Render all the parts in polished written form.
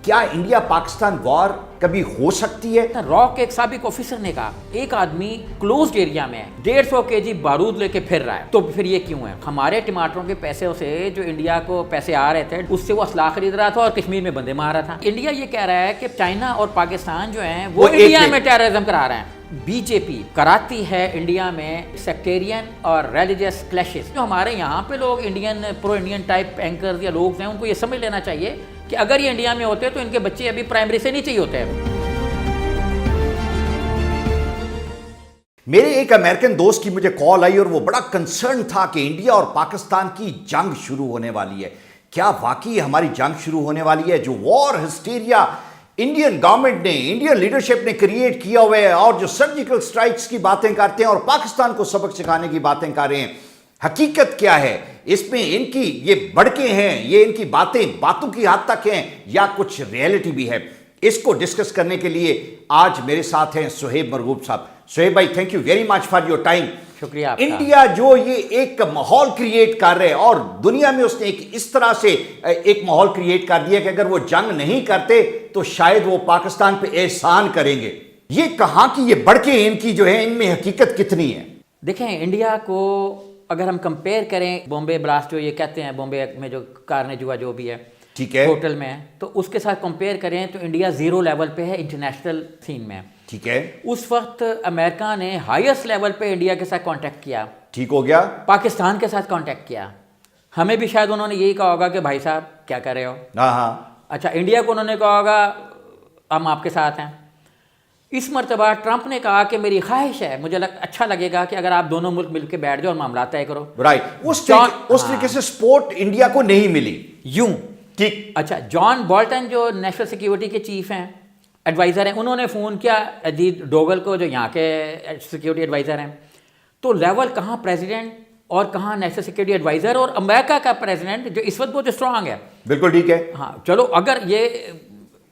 کیا انڈیا پاکستان وار کبھی ہو سکتی ہے؟ راک ایک سابق آفیسر نے کہا ایک آدمی کلوزڈ ایریا میں 150 kg بارود لے کے پھر رہا ہے تو پھر یہ کیوں ہے؟ ہمارے ٹماٹروں کے پیسوں سے جو انڈیا کو پیسے آ رہے تھے اس سے وہ اسلحہ خرید رہا تھا اور کشمیر میں بندے مار رہا تھا. انڈیا یہ کہہ رہا ہے کہ چائنا اور پاکستان جو ہیں وہ انڈیا میں ٹیررزم کرا رہے ہیں. بی جے پی کراتی ہے انڈیا میں سیکٹیرین اور ریلیجس کلیشز. جو ہمارے یہاں پہ لوگ انڈین پرو انڈین ٹائپ اینکرز یا لوگ ہیں ان کو یہ سمجھ لینا چاہیے کہ اگر یہ انڈیا میں ہوتے تو ان کے بچے ابھی پرائمری سے نیچے ہی ہوتے ہیں. میرے ایک امریکن دوست کی مجھے کال آئی اور وہ بڑا کنسرن تھا کہ انڈیا اور پاکستان کی جنگ شروع ہونے والی ہے. کیا واقعی ہماری جنگ شروع ہونے والی ہے؟ جو وار ہسٹیریا انڈین گورنمنٹ نے انڈین لیڈرشپ نے کریٹ کیا ہوا ہے اور جو سرجیکل سٹرائکس کی باتیں کرتے ہیں اور پاکستان کو سبق سکھانے کی باتیں کر رہے ہیں، حقیقت کیا ہے؟ اس میں ان کی یہ بڑکیں ہیں، یہ ان کی باتیں باتوں کی حد تک ہیں یا کچھ ریئلٹی بھی ہے؟ اس کو ڈسکس کرنے کے لیے آج میرے ساتھ ہیں سہیب مرغوب صاحب. سہیب بھائی، thank you very much for your time. شکریہ آپ کا. انڈیا جو یہ ایک ماحول کریٹ کر رہے اور دنیا میں اس نے ایک اس طرح سے ایک ماحول کریٹ کر دیا کہ اگر وہ جنگ نہیں کرتے تو شاید وہ پاکستان پہ احسان کریں گے. یہ کہاں کی یہ بڑکیں ان کی جو ہیں ان میں حقیقت کتنی ہے؟ دیکھیں، انڈیا کو اگر ہم کمپیئر کریں بامبے بلاسٹ جو یہ کہتے ہیں بامبے میں جو کارنے جوا جو بھی ہے ٹھیک ہے ہوٹل میں، تو اس کے ساتھ کمپیئر کریں تو انڈیا 0 لیول پہ ہے انٹرنیشنل سین میں. ٹھیک ہے. اس وقت امریکہ نے ہائیسٹ لیول پہ انڈیا کے ساتھ کانٹیکٹ کیا. ٹھیک ہو گیا. پاکستان کے ساتھ کانٹیکٹ کیا. ہمیں بھی شاید انہوں نے یہی کہا ہوگا کہ بھائی صاحب کیا کر رہے ہو. ہاں. اچھا، انڈیا کو انہوں نے کہا ہوگا ہم آپ کے ساتھ ہیں. اس مرتبہ ٹرمپ نے کہا کہ میری خواہش ہے، مجھے اچھا لگے گا کہ اگر آپ دونوں ملک مل کے بیٹھ جاؤ اور معاملات طے کرو. رائٹ. اس طریقے سے سپورٹ انڈیا کو نہیں ملی. یوں ٹھیک. اچھا، جان بولٹن جو نیشنل سیکیورٹی کے چیف ہیں، ایڈوائزر ہیں، انہوں نے فون کیا اجیت ڈوگل کو جو یہاں کے سیکیورٹی ایڈوائزر ہیں. تو لیول کہاں پریزیڈنٹ اور کہاں نیشنل سیکیورٹی ایڈوائزر، اور امریکہ کا پریزیڈنٹ جو اس وقت بہت اسٹرانگ ہے. بالکل ٹھیک ہے. ہاں چلو، اگر یہ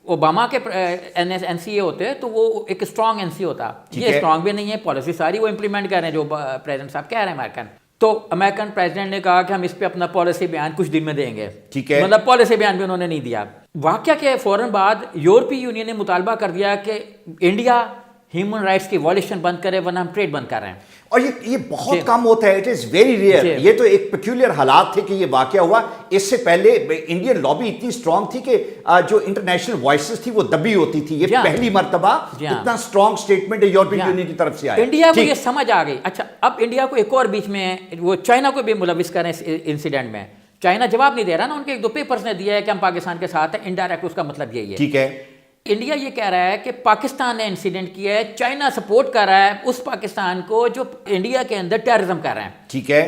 اوباما کے این سی اے ہوتے تو وہ ایک اسٹرانگ این سی ہوتا. یہ اسٹرانگ بھی نہیں ہے، پالیسی ساری وہ امپلیمنٹ کر رہے ہیں جو پریزیڈنٹ صاحب کہہ رہے ہیں امریکن. تو امریکن پریزیڈنٹ نے کہا کہ ہم اس پہ اپنا پالیسی بیان کچھ دن میں دیں گے. ٹھیک ہے. مطلب پالیسی بیان بھی انہوں نے نہیں دیا. واقعہ کے فوراً بعد یورپی یونین نے مطالبہ کر دیا کہ انڈیا ہیومن رائٹس کی وائلیشن بند کرے ورنہ ہم ٹریڈ بند کر رہے ہیں. اور یہ بہت کم ہوتا ہے. It is very rare. یہ تو ایک پیکولر حالات تھے کہ یہ واقعہ ہوا. اس سے پہلے انڈین لابی اتنی اسٹرانگ تھی کہ جو انٹرنیشنل وائسز تھی وہ دبی ہوتی تھی. یہ پہلی مرتبہ اتنا اسٹرانگ اسٹیٹمنٹ یورپین یونین کی طرف سے آیا. انڈیا کو یہ سمجھ آ گئی. اچھا، اب انڈیا کو ایک اور بیچ میں وہ چائنا کو بھی ملوث کریں اس انسیڈنٹ میں. چائنا جواب نہیں دے رہا نا، ان کے 1-2 پیپرز نے دیا ہے کہ ہم پاکستان کے ساتھ ہیں. انڈائریکٹ اس کا مطلب یہی ہے. ٹھیک ہے. انڈیا یہ کہہ رہا ہے کہ پاکستان نے انسیڈنٹ کیا ہے، چائنا سپورٹ کر رہا ہے اس پاکستان کو جو انڈیا کے اندر ٹیررزم کر رہے ہیں. ٹھیک ہے.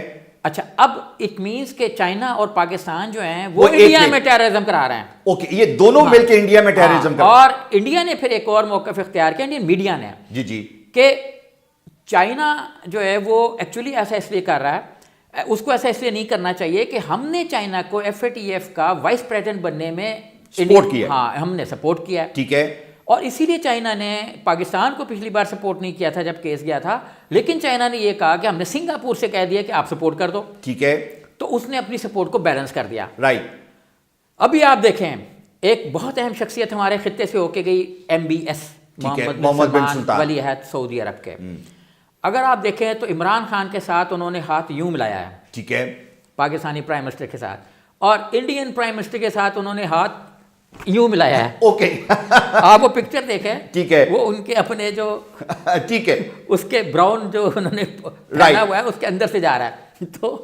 اچھا، اب اٹ مینس کہ چائنا اور پاکستان جو ہیں وہ انڈیا میں ٹیررزم کرا رہے ہیں. اوکے، یہ دونوں مل کے انڈیا میں ٹیررزم کر رہے ہیں. اور انڈیا نے پھر ایک اور موقف اختیار کیا، انڈین میڈیا نے، جی کہ چائنا جو ہے وہ ایکچولی ایسا اس لیے کر رہا ہے، اس کو ایسا اس لیے نہیں کرنا چاہیے کہ ہم نے چائنا کو FATF کا وائس پریزیڈنٹ بننے میں سپورٹ کیا. ہاں، ہم نے سپورٹ کیا. ٹھیک ہے. اور اسی لیے چائنا نے پاکستان کو پچھلی بار سپورٹ نہیں کیا تھا جب کیس گیا تھا، لیکن چائنا نے یہ کہا کہ ہم نے سنگاپور سے کہہ دیا کہ آپ سپورٹ کر دو. ٹھیک ہے. تو اس نے اپنی سپورٹ کو بیلنس کر دیا. رائٹ. ابھی آپ دیکھیں ایک بہت اہم شخصیت ہمارے خطے سے ہو کے گئی MBS، محمد بن سلمان ولی عہد سعودی عرب کے. اگر آپ دیکھیں تو عمران خان کے ساتھ انہوں نے ہاتھ یوں ملایا ہے. ٹھیک ہے. پاکستانی پرائم منسٹر کے ساتھ، اور انڈین پرائم منسٹر کے ساتھ انہوں نے ہاتھ یوں ملایا ہے. اوکے. آپ وہ پکچر دیکھیں. ٹھیک ہے. وہ ان کے اپنے جو ٹھیک ہے اس کے براؤن جو انہوں نے پہنا ہوا ہے اس کے اندر سے جا رہا ہے. تو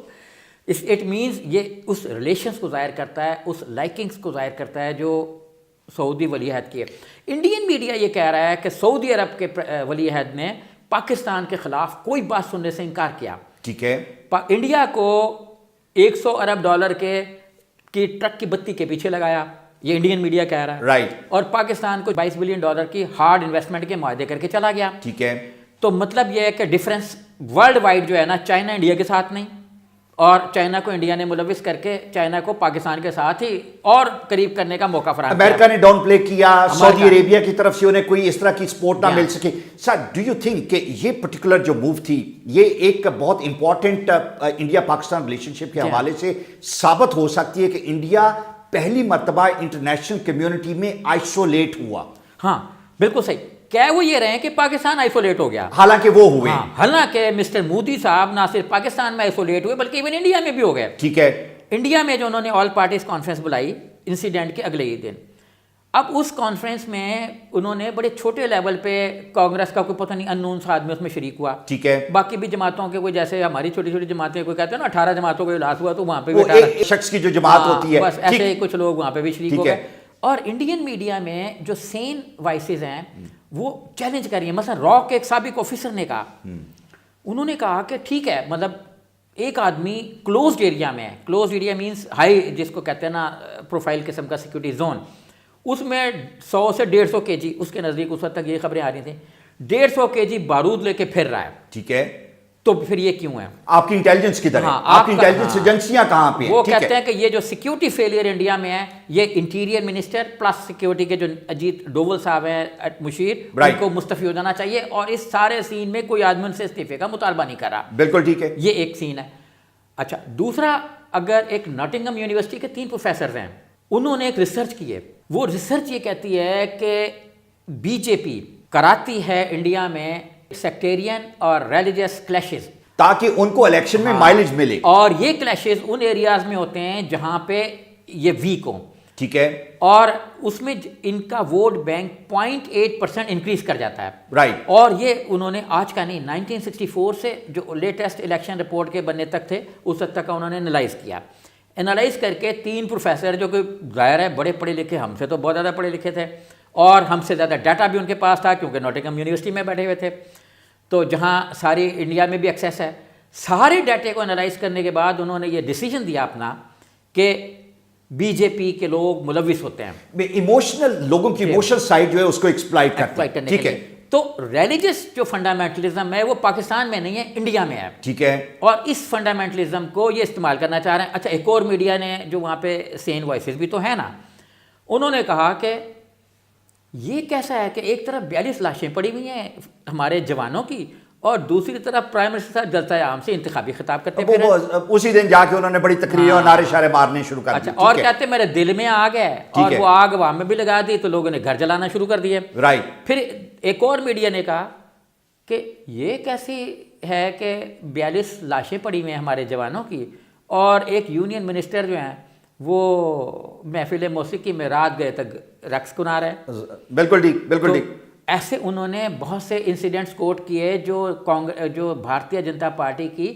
اٹ مینز یہ اس ریلیشنس کو ظاہر کرتا ہے، اس لائکنگس کو ظاہر کرتا ہے جو سعودی ولی عہد کی ہے. انڈین میڈیا یہ کہہ رہا ہے کہ سعودی عرب کے ولی عہد نے پاکستان کے خلاف کوئی بات سننے سے انکار کیا. ٹھیک ہے. انڈیا کو $100 ارب کی ٹرک کی بتی کے پیچھے لگایا، یہ انڈین میڈیا کہہ رہا ہے. رائٹ. اور پاکستان کو $22 بلین کی ہارڈ انویسٹمنٹ کے معاہدے کر کے چلا گیا. ٹھیک ہے. تو مطلب یہ ہے کہ ڈیفرنس ورلڈ وائڈ جو ہے نا، چائنا انڈیا کے ساتھ نہیں، اور چائنا کو انڈیا نے ملوث کر کے چائنا کو پاکستان کے ساتھ ہی اور قریب کرنے کا موقع فراہم کیا. امریکہ نے ڈاؤن پلے کیا، سعودی عربیہ کی طرف سے انہیں کوئی اس طرح کی سپورٹ نہ مل سکے. سر، ڈو یو تھنک کہ یہ پرٹیکولر جو موو تھی یہ ایک بہت امپورٹنٹ انڈیا پاکستان ریلیشن شپ کے حوالے سے ثابت ہو سکتی ہے کہ انڈیا پہلی مرتبہ انٹرنیشنل کمیونٹی میں آئسولیٹ ہوا. ہاں بالکل صحیح. کہہ وہ یہ رہے ہیں کہ پاکستان آئسولیٹ ہو گیا, حالانکہ وہ ہوئے. حالانکہ مسٹر مودی صاحب نہ صرف پاکستان میں آئسولیٹ ہوئے بلکہ ایون انڈیا میں بھی ہو گئے. ٹھیک ہے. انڈیا میں جو انہوں نے آل پارٹیز کانفرنس بلائی انسیڈنٹ کے اگلے ہی دن, اب اس کانفرنس میں انہوں نے بڑے چھوٹے لیول پہ کانگریس کا کوئی پتہ نہیں انون سا آدمی اس میں شریک ہوا. ٹھیک ہے. باقی بھی جماعتوں کے کوئی جیسے ہماری چھوٹی چھوٹی جماعتیں کوئی کہتے ہیں نا 18 جماعتوں کو اجلاس ہوا تو وہاں پہ بھی 18 شخص کی جو جماعت ہوتی ہے بس ایسے کچھ لوگ وہاں پہ بھی شریک ہو گئے. اور انڈین میڈیا میں جو سین وائسز ہیں وہ چیلنج کر رہی ہیں. مثلا راک کے ایک سابق آفیسر نے کہا, انہوں نے کہا کہ ٹھیک ہے مطلب ایک آدمی کلوزڈ ایریا میں ہے, کلوزڈ ایریا مینس ہائی جس کو کہتے ہیں نا پروفائل قسم کا سیکورٹی زون, اس میں 100 سے 150 kg اس کے نزدیک اس وقت تک یہ خبریں آ رہی تھیں 150 kg بارود لے کے پھر رہا ہے. ٹھیک ہے. تو پھر یہ کیوں ہے؟ آپ کی انٹیلیجنس کدھر ہے؟ آپ کی انٹیلیجنس ایجنسیاں کہاں پہ ہیں؟ وہ کہتے ہیں کہ یہ جو سیکیورٹی فیلئر انڈیا میں ہے یہ انٹیریئر منسٹر پلس سیکیورٹی کے جو اجیت ڈوول صاحب ہیں مشیر, ان کو مستعفی ہو جانا چاہیے, اور اس سارے سین میں کوئی آدمی ان سے استعفے کا مطالبہ نہیں کر رہا. بالکل ٹھیک ہے. یہ ایک سین ہے. اچھا دوسرا, اگر ایک ناٹنگھم یونیورسٹی کے 3 پروفیسرز ہیں, انہوں نے ایک ریسرچ کی ہے. وہ ریسرچ یہ کہتی ہے کہ بی جے پی کراتی ہے انڈیا میں سیکٹیرین اور ریلیجس کلیشز تاکہ ان کو الیکشن میں مائلیج ملے, اور یہ کلیشز ان ایریاز میں ہوتے ہیں جہاں پہ یہ ویک ہوں. ٹھیک ہے. اور اس میں ان کا ووٹ بینک 0.8% انکریز کر جاتا ہے. رائٹ. اور یہ انہوں نے آج کا نہیں 1964 سے جو لیٹسٹ الیکشن رپورٹ کے بننے تک تھے اس وقت تک کا انہوں نے انالائز کیا. انالائز کر کے 3 پروفیسر جو کہ ظاہر ہے بڑے پڑھے لکھے, ہم سے تو بہت زیادہ پڑھے لکھے تھے اور ہم سے زیادہ ڈیٹا بھی ان کے پاس تھا کیونکہ ناٹنگھم یونیورسٹی میں بیٹھے ہوئے تھے, تو جہاں ساری انڈیا میں بھی ایکسیس ہے. سارے ڈیٹے کو انالائز کرنے کے بعد انہوں نے یہ ڈیسیجن دیا اپنا کہ بی جے پی کے لوگ ملوث ہوتے ہیں, ایموشنل لوگوں کی ایموشنل سائڈ جو ہے اس کو ایکسپلائٹ کرتے ہیں. ٹھیک ہے. تو ریلیجس جو فنڈامنٹلزم ہے وہ پاکستان میں نہیں ہے, انڈیا میں ہے. ٹھیک ہے. اور اس فنڈامنٹلزم کو یہ استعمال کرنا چاہ رہے ہیں. اچھا ایک اور میڈیا نے جو وہاں پہ سین وائسز بھی تو ہے نا, انہوں نے کہا کہ یہ کیسا ہے کہ ایک طرف 42 لاشیں پڑی ہوئی ہیں ہمارے جوانوں کی اور دوسری طرف پرائم منسٹر صاحب جلسہ عام سے انتخابی خطاب کرتے پھر اسی دن جا کے انہوں نے بڑی تقریر اور نعرے شعرے مارنے شروع کر دیے. اور کہتے میرے دل میں آگ ہے, اور وہ آگ عوام میں بھی لگا دی تو لوگوں نے گھر جلانا شروع کر دیے. رائٹ. پھر ایک اور میڈیا نے کہا کہ یہ کیسی ہے کہ 42 لاشیں پڑی ہوئی ہیں ہمارے جوانوں کی اور ایک یونین منسٹر جو ہیں وہ محفل موسیقی میں رات گئے تک رقص کنا رہے ہیں. بالکل ٹھیک, بالکل ٹھیک. ایسے انہوں نے بہت سے انسیڈنٹس کوٹ کیے جو بھارتیہ جنتا پارٹی کی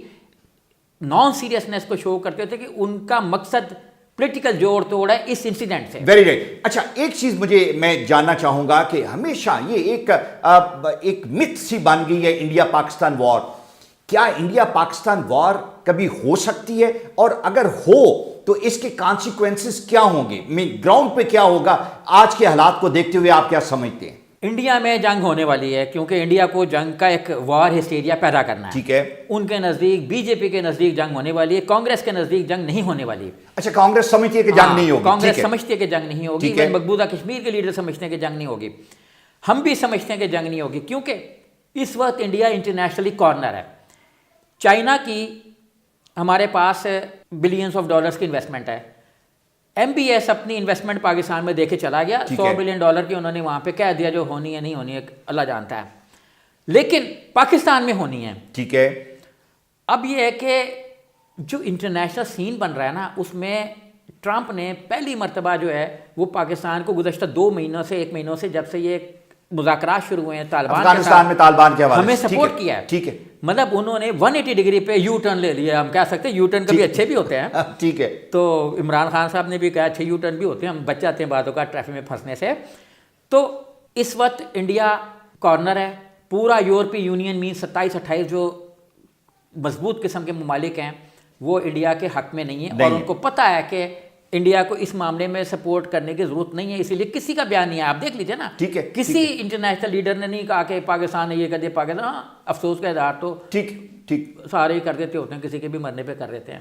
نان سیریسنس کو شو کرتے تھے کہ ان کا مقصد پولیٹیکل جوڑ توڑ ہے اس انسیڈنٹ سے. Very right. اچھا ایک چیز میں جاننا چاہوں گا کہ ہمیشہ یہ ایک مت سی بن گئی ہے انڈیا پاکستان وار. کیا انڈیا پاکستان وار کبھی ہو سکتی ہے, اور اگر ہو تو اس کے کانسیکوینسز کیا ہوں گے, گراؤنڈ پہ کیا ہوگا آج کے حالات کو دیکھتے ہوئے آپ کیا سمجھتے ہیں؟ انڈیا میں جنگ ہونے والی ہے کیونکہ انڈیا کو جنگ کا ایک وار ہسٹیریا پیدا کرنا ہے. ٹھیک ہے. ان کے نزدیک بی جے پی کے نزدیک جنگ ہونے والی ہے, کانگریس کے نزدیک جنگ نہیں ہونے والی. اچھا کانگریس سمجھتی ہے کہ جنگ نہیں ہوگی. کانگریس سمجھتی ہے کہ جنگ نہیں ہوگی, مقبوضہ کشمیر کے لیڈر سمجھتے ہیں کہ جنگ نہیں ہوگی, ہم بھی سمجھتے ہیں کہ جنگ نہیں ہوگی کیونکہ اس وقت انڈیا انٹرنیشنلی کارنر ہے. چائنا کی ہمارے پاس بلینس آف ڈالرز کی انویسٹمنٹ ہے. ایم بی ایس اپنی انویسٹمنٹ پاکستان میں دے کے چلا گیا, $100 بلین کی انہوں نے وہاں پہ کہہ دیا جو ہونی ہے نہیں ہونی ہے اللہ جانتا ہے, لیکن پاکستان میں ہونی ہے. ٹھیک ہے. اب یہ ہے کہ جو انٹرنیشنل سین بن رہا ہے نا اس میں ٹرمپ نے پہلی مرتبہ جو ہے وہ پاکستان کو گزشتہ 2 مہینوں سے 1 مہینوں سے جب سے یہ مذاکرات شروع ہوئے ہیں افغانستان میں طالبان کے حوالے ہمیں سپورٹ کیا ہے. ٹھیک ہے. مطلب انہوں نے 180 ڈگری پہ یو ٹرن لے لیا. ہم کہہ سکتے ہیں یو ٹرن کبھی اچھے بھی ہوتے ہیں. ٹھیک ہے. تو عمران خان صاحب نے بھی کہا اچھے یو ٹرن بھی ہوتے ہیں, ہم بچ جاتے ہیں بعض اوقات ٹریفک میں پھنسنے سے. تو اس وقت انڈیا کارنر ہے. پورا یورپی یونین میں 27-28 جو مضبوط قسم کے ممالک ہیں وہ انڈیا کے حق میں نہیں ہیں, اور ان کو پتہ ہے کہ انڈیا کو اس معاملے میں سپورٹ کرنے کی ضرورت نہیں ہے, اسی لیے کسی کا بیان نہیں ہے. آپ دیکھ لیجیے نا, کسی انٹرنیشنل لیڈر نے نہیں کہا کہ پاکستان نے یہ کر دیا. پاکستان ہاں افسوس کا اظہار تو ٹھیک سارے ہی کر دیتے ہوتے ہیں, کسی کے بھی مرنے پہ کر دیتے ہیں.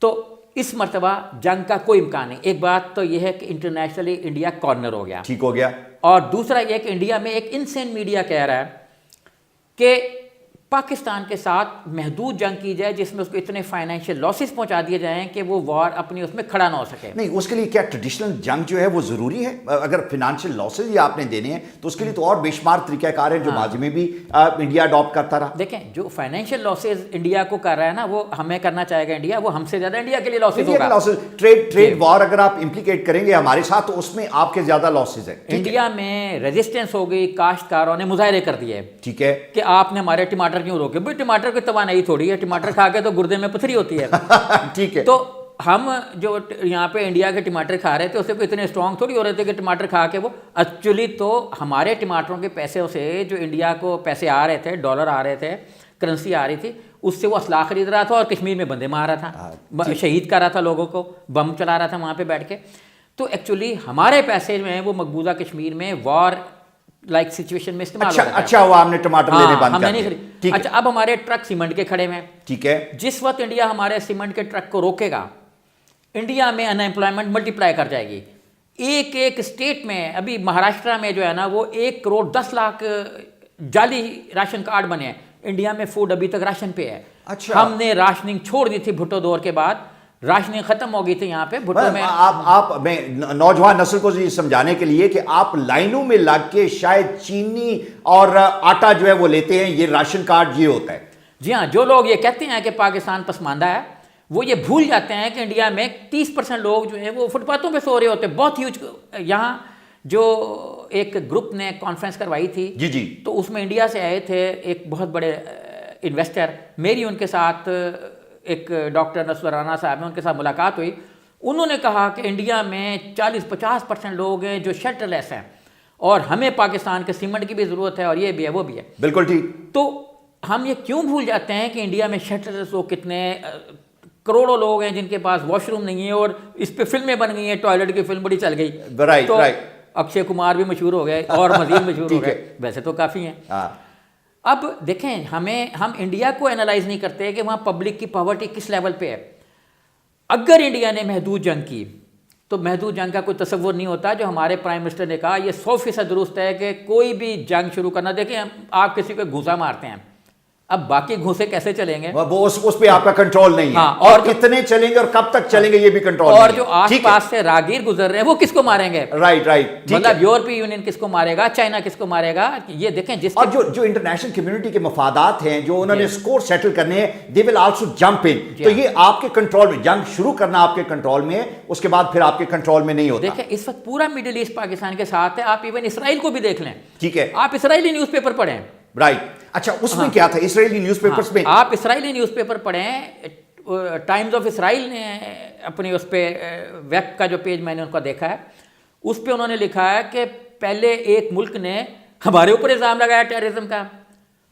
تو اس مرتبہ جنگ کا کوئی امکان نہیں. ایک بات تو یہ ہے کہ انٹرنیشنلی انڈیا کارنر ہو گیا, ٹھیک ہو گیا. اور دوسرا یہ کہ انڈیا میں ایک انسین میڈیا کہہ رہا ہے کہ پاکستان کے ساتھ محدود جنگ کی جائے جس میں اس کو اتنے فائنینشیل لاسز پہنچا دیے جائیں کہ وہ وار اپنی اس میں کھڑا نہ ہو سکے. نہیں, اس کے لیے کیا ٹریڈیشنل جنگ جو ہے وہ ضروری ہے؟ اگر فائنینشیل لاسز ہی آپ نے دینے ہیں تو اس کے لیے تو اور بے شمار طریقہ کار ہیں جو ماضی میں بھی انڈیا اڈاپٹ کرتا رہا. دیکھیں جو فائنینشیل لاسز انڈیا کو کر رہا ہے نا وہ ہمیں کرنا چاہے گا انڈیا, وہ ہم سے زیادہ انڈیا کے لیے لاسز ہوگا. ٹریڈ وار اگر آپ امپلیکیٹ کریں گے ہمارے ساتھ تو اس میں آپ کے زیادہ لاسز ہیں. انڈیا میں ریزسٹنس ہو گئی, کاشتکاروں نے مظاہرے کر دیے ٹھیک ہے کہ آپ نے ہمارے ٹماٹر کیوں روکے. بھائی ٹماٹر کی توانائی تھوڑی ہے, ٹماٹر کھا کے تو گردے میں پتھری ہوتی ہے. ٹھیک ہے, تو ہم جو یہاں پہ انڈیا کے ٹماٹر کھا رہے تھے اس سے کوئی اتنے اسٹرانگ تھوڑی ہو رہے تھے کہ ٹماٹر کھا کے وہ ایکچولی تو ہمارے ٹماٹروں کے پیسوں سے جو انڈیا کو پیسے آ رہے تھے, ڈالر آ رہے تھے, کرنسی آ رہی تھی, اس سے وہ اسلحہ خرید رہا تھا اور کشمیر میں بندے مار رہا تھا, شہید کر رہا تھا لوگوں کو, بم چلا رہا تھا وہاں پہ بیٹھ کے. تو ایکچولی ہمارے پیسے جو ہیں وہ مقبوضہ کشمیر میں وار لائک سچویشن میں استعمال ہو رہا ہے. اچھا ہوا ہم نے ٹماٹر لینے بند کر دیے. اچھا اب ہمارے ٹرک سیمنٹ کے کھڑے ہیں. ٹھیک ہے, جس وقت انڈیا ہمارے سیمنٹ کے ٹرک کو روکے گا انڈیا میں ان امپلائمنٹ ملٹی پلائی کر جائے گی. ایک ایک اسٹیٹ میں ابھی مہاراشٹرا میں جو ہے نا وہ 1,10,00,000 جعلی راشن کارڈ بنے ہیں. انڈیا میں فوڈ ابھی تک راشن پہ ہے. ہم نے راشننگ چھوڑ دی تھی بھٹو دور کے بعد, راشننگ ختم ہو گئی تھی یہاں پہ بھٹو میں. آپ میں نوجوان نسل کو یہ سمجھانے کے لیے کہ آپ لائنوں میں لگ کے شاید چینی اور آٹا جو ہے وہ لیتے ہیں, یہ راشن کارڈ یہ ہوتا ہے. جی ہاں, جو لوگ یہ کہتے ہیں کہ پاکستان پسماندہ ہے وہ یہ بھول جاتے ہیں کہ انڈیا میں 30% لوگ جو ہیں وہ فٹ پاتھوں پہ سو رہے ہوتے ہیں. بہت ہیوج. یہاں جو ایک گروپ نے کانفرنس کروائی تھی جی تو اس میں انڈیا سے آئے تھے ایک بہت بڑے انویسٹر, میری ان کے ساتھ ایک ڈاکٹر نصر رانا صاحب ہیں, ان کے ساتھ ملاقات ہوئی. انہوں نے کہا کہ انڈیا میں 40-50% لوگ ہیں جو شیلٹر لیس ہیں اور ہمیں پاکستان کے سیمنٹ کی بھی ضرورت ہے اور یہ بھی ہے وہ بھی ہے. بالکل ٹھیک. تو ہم یہ کیوں بھول جاتے ہیں کہ انڈیا میں شیلٹر لیس لوگ کتنے کروڑوں لوگ ہیں جن کے پاس واش روم نہیں ہے, اور اس پہ فلمیں بن گئی ہیں, ٹوائلٹ کی فلم بڑی چل گئی. تو اکشے کمار بھی مشہور ہو گئے اور مزید مشہور ہو گئے, ویسے تو کافی ہیں. اب دیکھیں ہم انڈیا کو اینالائز نہیں کرتے کہ وہاں پبلک کی پاورٹی کس لیول پہ ہے. اگر انڈیا نے محدود جنگ کی تو محدود جنگ کا کوئی تصور نہیں ہوتا. جو ہمارے پرائم منسٹر نے کہا یہ 100% درست ہے کہ کوئی بھی جنگ شروع کرنا, دیکھیں آپ کسی کو گھوسا مارتے ہیں, اب باقی گھوسے کیسے چلیں گے, وہ اس پہ آپ کا کنٹرول نہیں ہے, اور کتنے چلیں گے اور کب تک چلیں گے یہ بھی کنٹرول نہیں ہے. اور جو آس پاس سے راگیر گزر رہے ہیں وہ کس کو ماریں گے. رائٹ. مطلب یورپی یونین کس کو مارے گا, چائنا کس کو مارے گا, یہ دیکھیں. جس اور جو انٹرنیشنل کمیونٹی کے مفادات ہیں جو انہوں نے اسکور سیٹل کرنے ہیں, دے ول آلسو جمپ ان. تو یہ آپ کے کنٹرول میں, جنگ شروع کرنا آپ کے کنٹرول میں ہے, اس کے بعد پھر آپ کے کنٹرول میں نہیں ہوتا. دیکھیں اس وقت پورا مڈل ایسٹ پاکستان کے ساتھ ہے. آپ ایون اسرائیل کو بھی دیکھ لیں. ٹھیک ہے, آپ اسرائیلی نیوز پیپر پڑھیں. رائٹ. اچھا اس میں کیا تھا اسرائیلی نیوز پیپرز میں؟ آپ اسرائیلی نیوز پیپر پڑھیں. ٹائمز آف اسرائیل نے اپنی اس پہ ویب کا جو پیج میں نے ان کا دیکھا ہے, اس پہ انہوں نے لکھا ہے کہ پہلے ایک ملک نے ہمارے اوپر الزام لگایا ٹیررزم کا,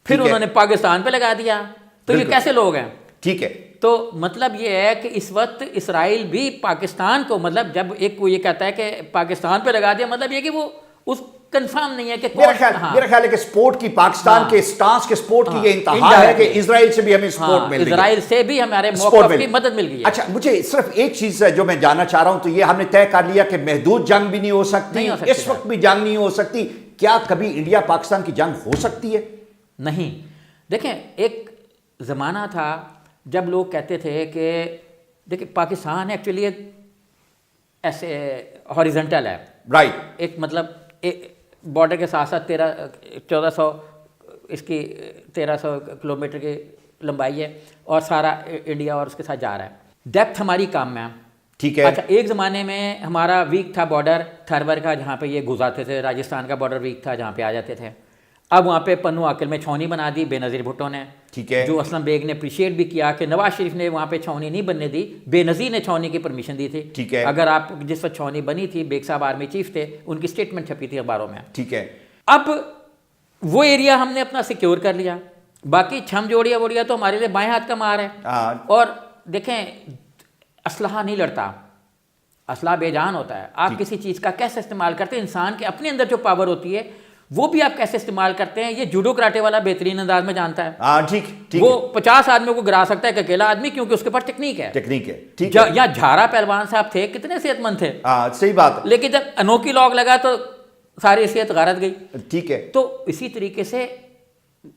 پھر انہوں نے پاکستان پہ لگا دیا. تو یہ کیسے لوگ ہیں؟ ٹھیک ہے. تو مطلب یہ ہے کہ اس وقت اسرائیل بھی پاکستان کو, مطلب جب ایک کو یہ کہتا ہے کہ پاکستان پہ لگا دیا, مطلب یہ کہ وہ اس کنفرم نہیں ہے کہ میرا خیال ہے کہ سپورٹ کی پاکستان کے سٹانس کے سپورٹ کی یہ انتہا ہے کہ اسرائیل سے بھی ہمیں سپورٹ مل رہی ہے, اسرائیل سے بھی ہمارے موقف کی مدد مل گئی ہے. اچھا مجھے صرف ایک چیز ہے جو میں جاننا چاہ رہا ہوں, تو یہ ہم نے طے کر لیا کہ محدود جنگ بھی نہیں ہو سکتی, اس وقت بھی جنگ نہیں ہو سکتی. کیا کبھی انڈیا پاکستان کی جنگ ہو سکتی ہے؟ نہیں. دیکھیں ایک زمانہ تھا جب لوگ کہتے تھے کہ دیکھیں پاکستان ایکچولی ایک ایسے ہاریزنٹل ہے, رائٹ. ایک مطلب بارڈر کے ساتھ ساتھ 1400 اس کی 1300 کلومیٹر کی لمبائی ہے اور سارا انڈیا اور اس کے ساتھ جا رہا ہے. ڈیپتھ ہماری کم ہے. ٹھیک ہے. اچھا ایک زمانے میں ہمارا ویک تھا بارڈر تھرور کا, جہاں پہ یہ گزارتے تھے. راجستھان کا بارڈر ویک تھا جہاں پہ آ جاتے تھے. اب وہاں پہ پنو عاقل میں چھاونی بنا دی بے نظیر بھٹو نے. ٹھیک ہے. جو اسلم بیگ نے اپریشیٹ بھی کیا کہ نواز شریف نے وہاں پہ چھاونی نہیں بننے دی, بے نظیر نے چھاونی کی پرمیشن دی تھی. ٹھیک ہے. اگر آپ جس وقت چھاونی بنی تھی, بیگ صاحب آرمی چیف تھے, ان کی اسٹیٹمنٹ چھپی تھی اخباروں میں. ٹھیک ہے. اب وہ ایریا ہم نے اپنا سیکیور کر لیا, باقی چھم جوڑیا ووڑیا تو ہمارے لیے بائیں ہاتھ کا مار ہے. اور دیکھیں اسلحہ نہیں لڑتا, اسلحہ بے جان ہوتا ہے. آپ کسی چیز کا کیسے استعمال کرتے ہیں, انسان کے اپنے اندر جو پاور ہوتی ہے وہ بھی آپ کیسے استعمال کرتے ہیں, یہ جوڈو کراٹے والا بہترین انداز میں جانتا ہے. ٹھیک. وہ 50 آدمیوں کو گرا سکتا ہے کہ اکیلا آدمی, کیونکہ اس کے پاس ٹیکنیک ہے. ٹھیک ہے. یا جھارا پہلوان صاحب تھے, کتنے صحت مند تھے. صحیح بات. لیکن جب انوکھی لاگ لگا تو ساری صحت غارت گئی. ٹھیک ہے. تو اسی طریقے سے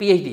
PhD,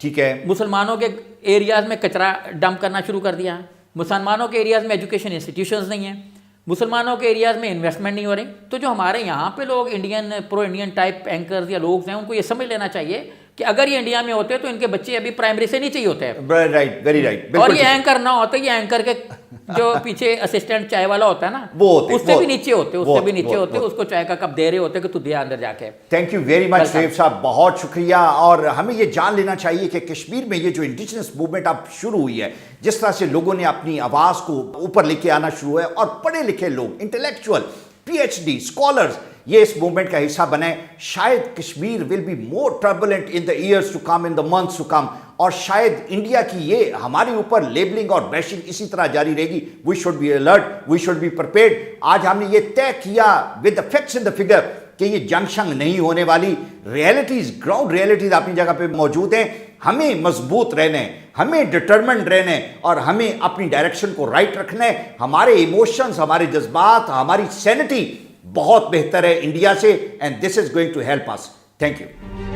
ٹھیک ہے. مسلمانوں کے ایریاز میں کچرا ڈمپ کرنا شروع کر دیا. مسلمانوں کے ایریاز میں ایجوکیشن انسٹیٹیوشنز نہیں ہیں. مسلمانوں کے ایریاز میں انویسٹمنٹ نہیں ہو رہی. تو جو ہمارے یہاں پہ لوگ انڈین پرو انڈین ٹائپ اینکرز یا لوگ ہیں ان کو یہ سمجھ لینا چاہیے کہ اگر یہ انڈیا میں ہوتے تو ان کے بچے ابھی پرائمری سے نیچے ہی ہوتے ہیں. Right, very right. اور یہ اینکر نہ ہوتے, یہ اینکر کے جو پیچھے اسسٹنٹ چائے والا ہوتا ہے نا, اس سے بھی نیچے ہوتے, اس سے بھی نیچے ہوتے, اس کو چائے کا کپ دے رہے ہوتے کہ تو دیا اندر جا کے. تھینک یو ویری مچ ریف صاحب, بہت شکریہ. اور ہمیں یہ جان لینا چاہیے کہ کشمیر میں یہ جو انڈیجنس موومنٹ اب شروع ہوئی ہے, جس طرح سے لوگوں نے اپنی آواز کو اوپر لے کے آنا شروع ہے, اور پڑھے لکھے لوگ, intellectual, P H D scholars یہ اس موومنٹ کا حصہ بنے, شاید Kashmir will be more turbulent in the years to come, in the months to come. اور شاید انڈیا کی یہ ہمارے اوپر لیبلنگ اور بیشنگ اسی طرح جاری رہے گی. We should be alert, we should be prepared. آج ہم نے یہ طے کیا with the facts and the figure کہ یہ جنگ شنگ نہیں ہونے والی. ریئلٹیز, گراؤنڈ ریئلٹیز اپنی جگہ پہ موجود ہیں. ہمیں مضبوط رہنے, ہمیں ڈٹرمنڈ رہنے, اور ہمیں اپنی ڈائریکشن کو رائٹ رکھنے. ہمارے ایموشنز, ہمارے جذبات, ہماری سینٹی بہت بہتر ہے انڈیا سے, and this is going to help us. Thank you.